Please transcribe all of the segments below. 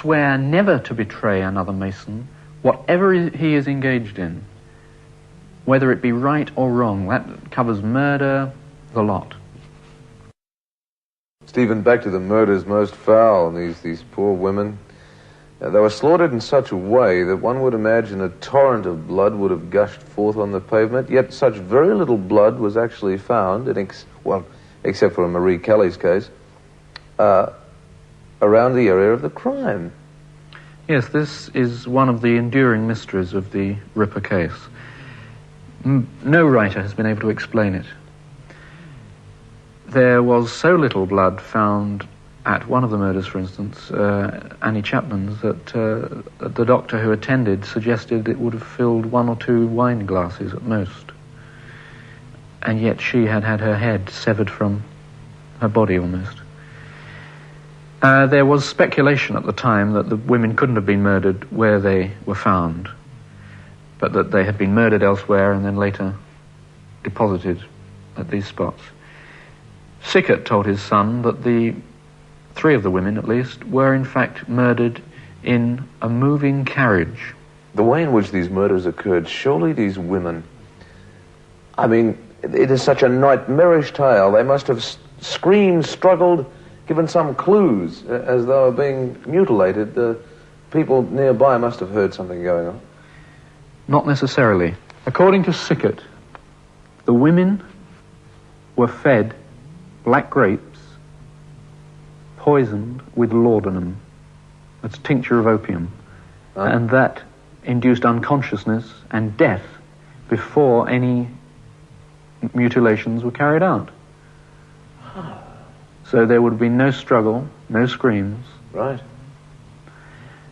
swear never to betray another Mason, whatever he is engaged in, whether it be right or wrong. That covers murder, the lot. Stephen, back to the murders most foul, these poor women. They were slaughtered in such a way that one would imagine a torrent of blood would have gushed forth on the pavement, yet such very little blood was actually found, except for Marie Kelly's case, around the area of the crime. Yes, this is one of the enduring mysteries of the Ripper case. No writer has been able to explain it. There was so little blood found at one of the murders, for instance, Annie Chapman's, that the doctor who attended suggested it would have filled 1 or 2 wine glasses at most. And yet she had had her head severed from her body almost. There was speculation at the time that the women couldn't have been murdered where they were found, but that they had been murdered elsewhere and then later deposited at these spots. Sickert told his son that the 3 of the women, at least, were in fact murdered in a moving carriage. The way in which these murders occurred, surely these women... I mean, it is such a nightmarish tale. They must have screamed, struggled, given some clues as they were being mutilated. The people nearby must have heard something going on. Not necessarily. According to Sickert, the women were fed black grapes poisoned with laudanum. That's tincture of opium. And that induced unconsciousness and death before any mutilations were carried out. So there would have been no struggle, no screams. Right.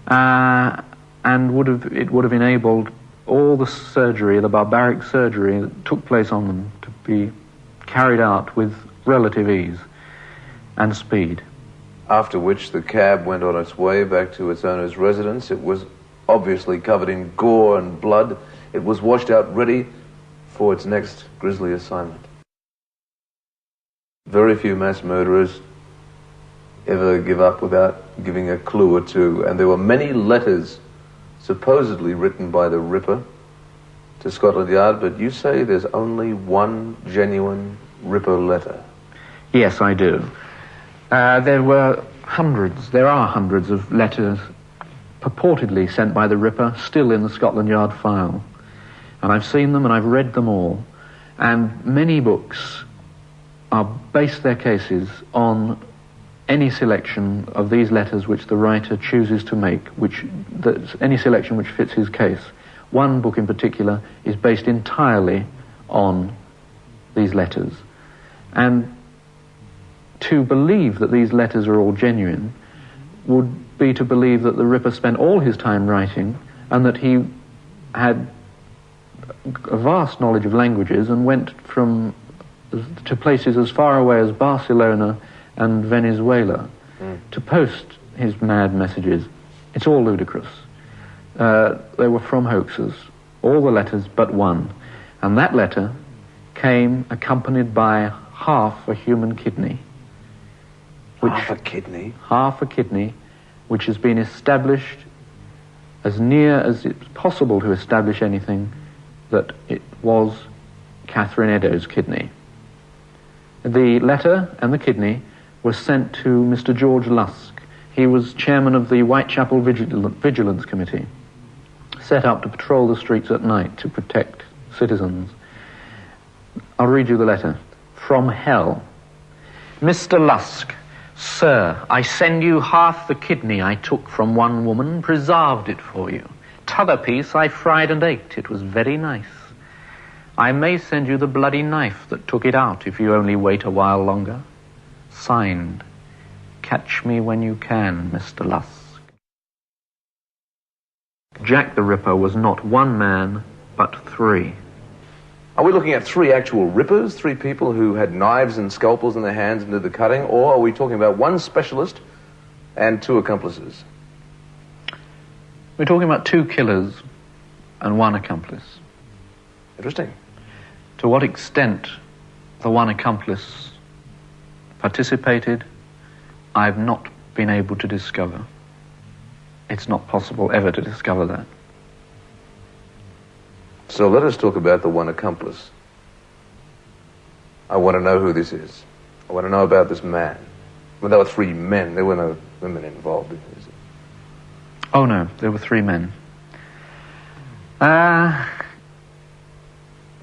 And it would have enabled all the surgery, the barbaric surgery that took place on them, to be carried out with relative ease and speed. After which the cab went on its way back to its owner's residence. It was obviously covered in gore and blood. It was washed out ready for its next grisly assignment. Very few mass murderers ever give up without giving a clue or two, and there were many letters supposedly written by the Ripper to Scotland Yard, but you say there's only one genuine Ripper letter. Yes, I do. There are hundreds of letters purportedly sent by the Ripper still in the Scotland Yard file. And I've seen them and I've read them all. And many books base their cases on any selection of these letters which the writer chooses to make, any selection which fits his case. One book in particular is based entirely on these letters. And to believe that these letters are all genuine would be to believe that the Ripper spent all his time writing and that he had a vast knowledge of languages and went to places as far away as Barcelona and Venezuela to post his mad messages. It's all ludicrous. They were from hoaxes, all the letters but one. And that letter came accompanied by half a human kidney. Half a kidney? Half a kidney, which has been established as near as it's possible to establish anything, that it was Catherine Eddowes' kidney. The letter and the kidney were sent to Mr. George Lusk. He was chairman of the Whitechapel Vigilance Committee, set up to patrol the streets at night to protect citizens. I'll read you the letter. From hell. Mr. Lusk, Sir, I send you half the kidney I took from one woman, preserved it for you. T'other piece I fried and ate. It was very nice. I may send you the bloody knife that took it out if you only wait a while longer. Signed, Catch me when you can, Mr. Lusk. Jack the Ripper was not one man, but 3. Are we looking at 3 actual Rippers, 3 people who had knives and scalpels in their hands and did the cutting, or are we talking about one specialist and 2 accomplices? We're talking about 2 killers and 1 accomplice. Interesting. To what extent the 1 accomplice participated, I've not been able to discover. it's not possible ever to discover that. So let us talk about the one accomplice. I want to know who this is. I want to know about this man. Well, there were 3 men. There were no women involved in this. Oh, no, there were 3 men.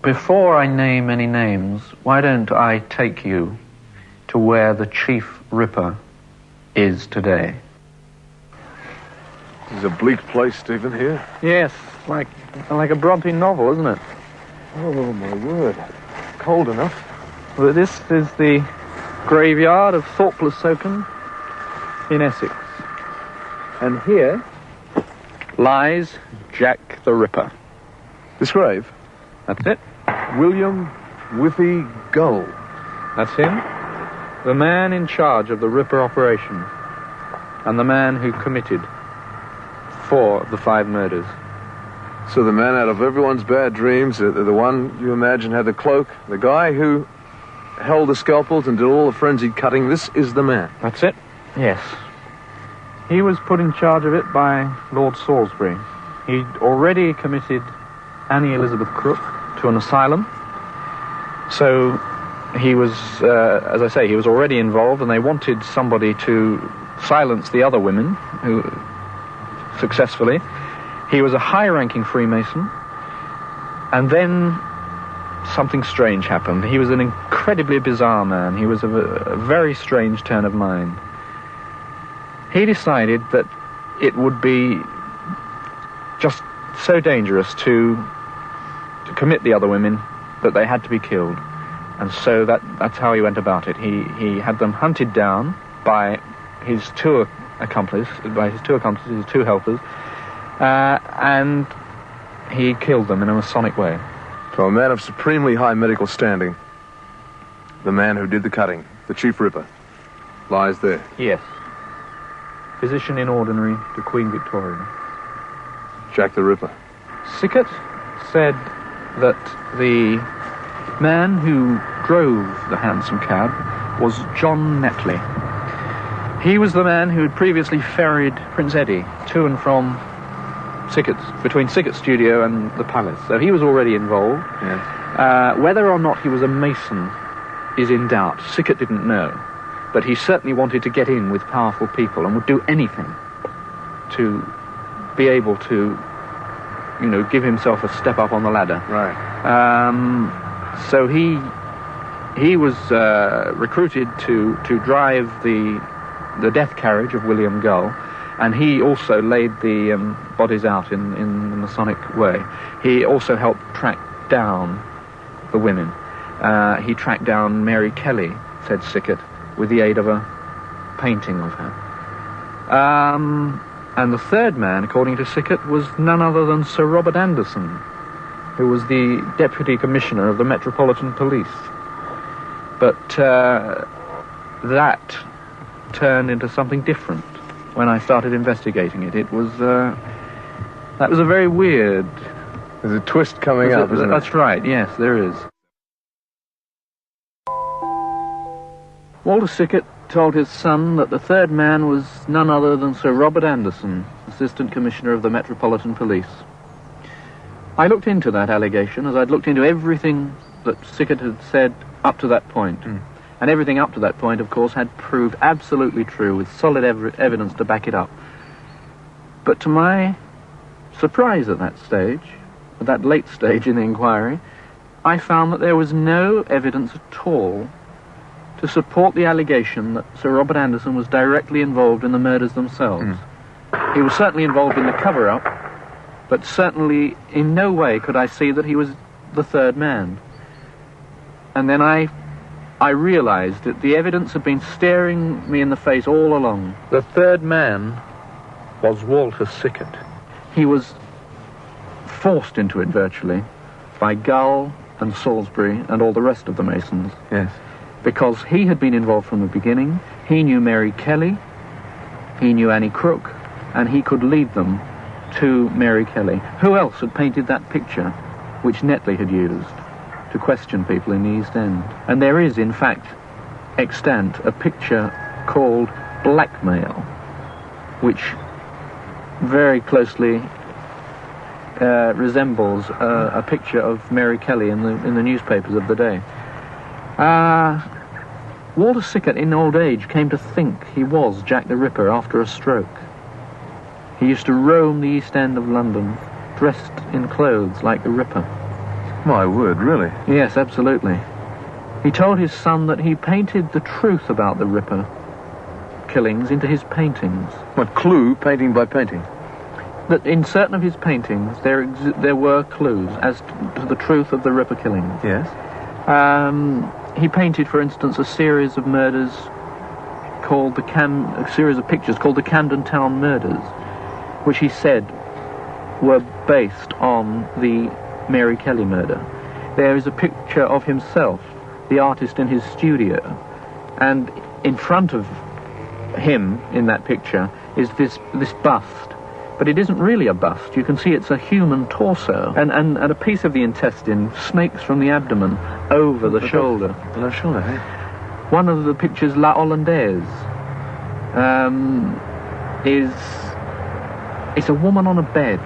Before I name any names, why don't I take you to where the chief ripper is today? This is a bleak place, Stephen, here. Yes, like a Bronte novel, isn't it? Oh, my word. Cold enough. Well, this is the graveyard of Thorpless Soken in Essex. And here lies Jack the Ripper. This grave? That's it. William Whiffy Gull. That's him. The man in charge of the Ripper operation. And the man who committed 4 of the 5 murders. So the man out of everyone's bad dreams, the one you imagine had the cloak, the guy who held the scalpels and did all the frenzied cutting, this is the man. That's it. Yes. He was put in charge of it by Lord Salisbury. He'd already committed Annie Elizabeth Crook to an asylum. So he was, as I say, he was already involved, and they wanted somebody to silence the other women who successfully. He was a high-ranking Freemason, and then something strange happened. He was an incredibly bizarre man. He was of a very strange turn of mind. He decided that it would be just so dangerous to commit the other women that they had to be killed. And so that's how he went about it. He had them hunted down by his 2 accomplices, his 2 helpers, and he killed them in a Masonic way. So a man of supremely high medical standing, the man who did the cutting, the Chief Ripper, lies there. Yes. Physician in ordinary to Queen Victoria. Jack the Ripper. Sickert said that the man who drove the hansom cab was John Netley. He was the man who had previously ferried Prince Eddie to and from between Sickert's studio and the palace. So he was already involved. Yes. Whether or not he was a Mason is in doubt. Sickert didn't know. But he certainly wanted to get in with powerful people and would do anything to be able to, give himself a step up on the ladder. Right. So he was recruited to drive the death carriage of William Gull, and he also laid the bodies out in the Masonic way. He also helped track down the women. He tracked down Mary Kelly, said Sickert, with the aid of a painting of her. And the 3rd man, according to Sickert, was none other than Sir Robert Anderson, who was the Deputy Commissioner of the Metropolitan Police. But that turned into something different when I started investigating it. That was a very weird... There's a twist coming up, isn't it? That's right, yes, there is. Walter Sickert told his son that the 3rd man was none other than Sir Robert Anderson, Assistant Commissioner of the Metropolitan Police. I looked into that allegation as I'd looked into everything that Sickert had said up to that point. And everything up to that point, of course, had proved absolutely true, with solid evidence to back it up. But to my surprise at that stage, at that late stage in the inquiry, I found that there was no evidence at all to support the allegation that Sir Robert Anderson was directly involved in the murders themselves. He was certainly involved in the cover-up, but certainly in no way could I see that he was the 3rd man. And then I realized that the evidence had been staring me in the face all along. The 3rd man was Walter Sickert. He was forced into it virtually by Gull and Salisbury and all the rest of the Masons. Yes. Because he had been involved from the beginning. He knew Mary Kelly, he knew Annie Crook, and he could lead them to Mary Kelly. Who else had painted that picture which Netley had used to question people in the East End? And there is, in fact, extant a picture called Blackmail, which very closely resembles a picture of Mary Kelly in the newspapers of the day. Walter Sickert, in old age, came to think he was Jack the Ripper after a stroke. He used to roam the East End of London, dressed in clothes like the Ripper. My word, really? Yes, absolutely. He told his son that he painted the truth about the Ripper killings into his paintings. What, clue, painting by painting? That in certain of his paintings there were clues as to the truth of the Ripper killings. Yes. He painted, for instance, a series of murders called a series of pictures called the Camden Town Murders, which he said were based on the Mary Kelly murder. There is a picture of himself, the artist, in his studio, and in front of him in that picture is this bust. But it isn't really a bust. You can see it's a human torso, and a piece of the intestine snakes from the abdomen over the shoulder. The shoulder, eh? One of the pictures, La Hollandaise, it's a woman on a bed,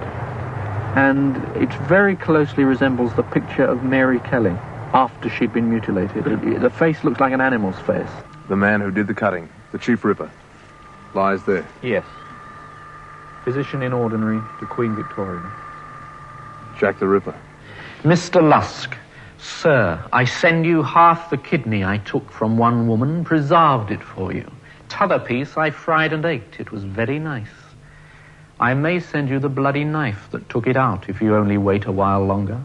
and it very closely resembles the picture of Mary Kelly after she'd been mutilated. The face looks like an animal's face. The man who did the cutting, the Chief Ripper, lies there. Yes. Physician in ordinary to Queen Victoria. Jack the Ripper. Mr. Lusk, sir, I send you half the kidney I took from one woman, preserved it for you. T'other piece I fried and ate. It was very nice. I may send you the bloody knife that took it out if you only wait a while longer.